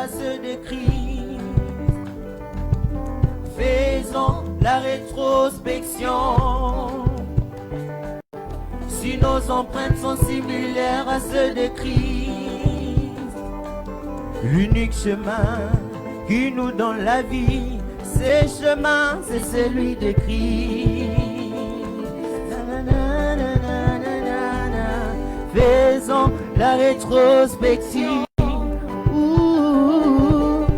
à ceux de Christ. Faisons la rétrospection. Si nos empreintes sont similaires à ceux de Christ, l'unique chemin qui nous donne la vie, c'est chemin, c'est celui de Christ. Faisons la rétrospection.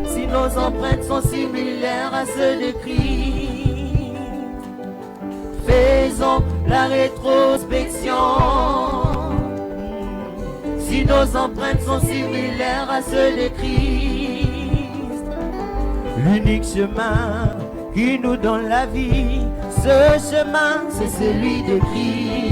Si nos empreintes sont similaires à ceux de Christ, faisons la rétrospection. Si nos empreintes sont similaires à ceux de Christ, l'unique chemin qui nous donne la vie, ce chemin, c'est celui de Christ.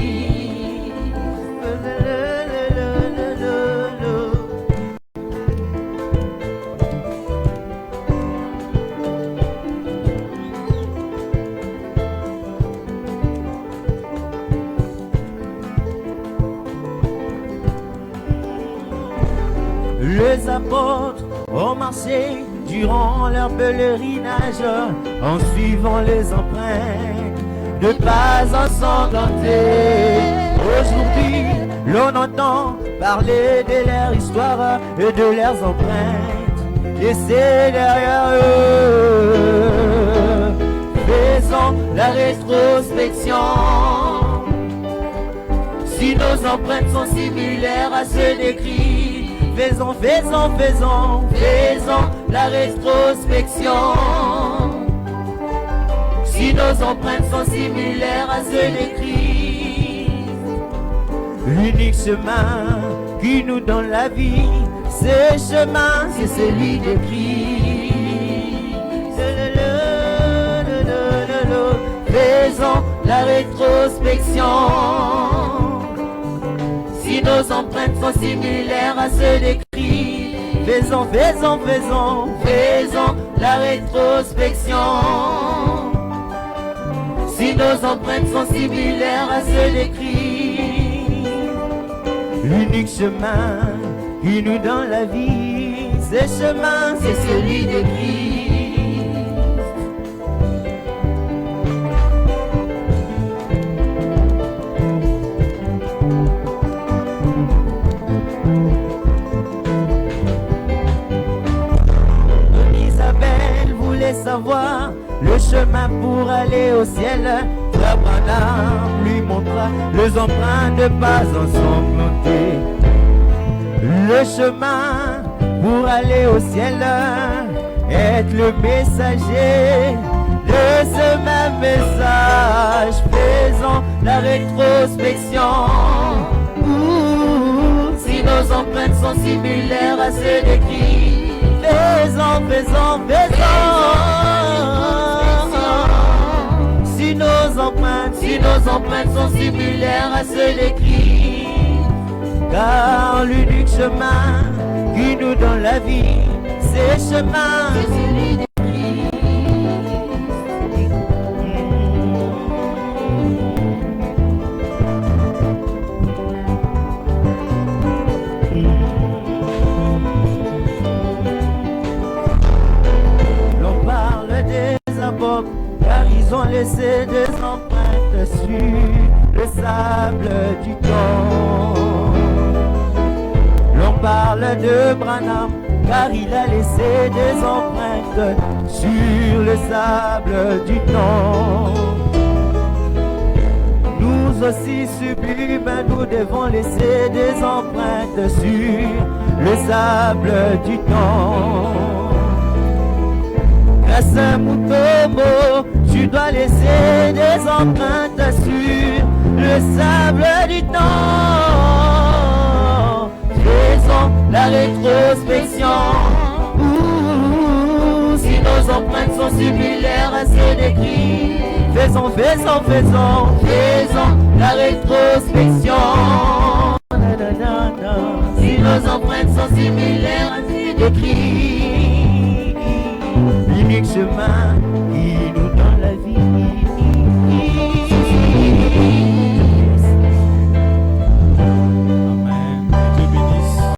Les apôtres ont marché durant leur pèlerinage en suivant les empreintes de pas ensanglantés. Aujourd'hui, l'on entend parler de leur histoire et de leurs empreintes laissées derrière eux. Faisons la rétrospection. Si nos empreintes sont similaires à ceux des Christ, faisons la rétrospection. Si nos empreintes sont similaires à ceux de Christ, l'unique chemin qui nous donne la vie, ce chemin, c'est celui de Christ. Faisons la rétrospection. Si nos empreintes sont similaires à ceux de Christ, faisons la rétrospection. Si nos empreintes sont similaires à ceux de Christ, l'unique chemin qui nous donne la vie, ce chemin, c'est celui de Christ. Savoir le chemin pour aller au ciel, Frère Branham lui montra les empreintes de pas ensanglantés. Le chemin pour aller au ciel, être le messager de ce même message. Faisons la rétrospection. Si nos empreintes sont similaires à ceux de Christ, faisons. Si nos empreintes sont similaires à ceux de Christ, car l'unique chemin qui nous donne la vie, c'est chemin, c'est celui de Christ. L'on parle des apôtres, car ils ont laissé des empreintes sur le sable du temps. L'on parle de Branham, car il a laissé des empreintes sur le sable du temps. Nous aussi sublimes, nous devons laisser des empreintes sur le sable du temps. Grâce à Mutombo, tu dois laisser des empreintes sur le sable du temps. Faisons la rétrospection. Si nos empreintes sont similaires à ceux de Christ, faisons la rétrospection. Si nos empreintes sont similaires à ceux de Christ, l'unique chemin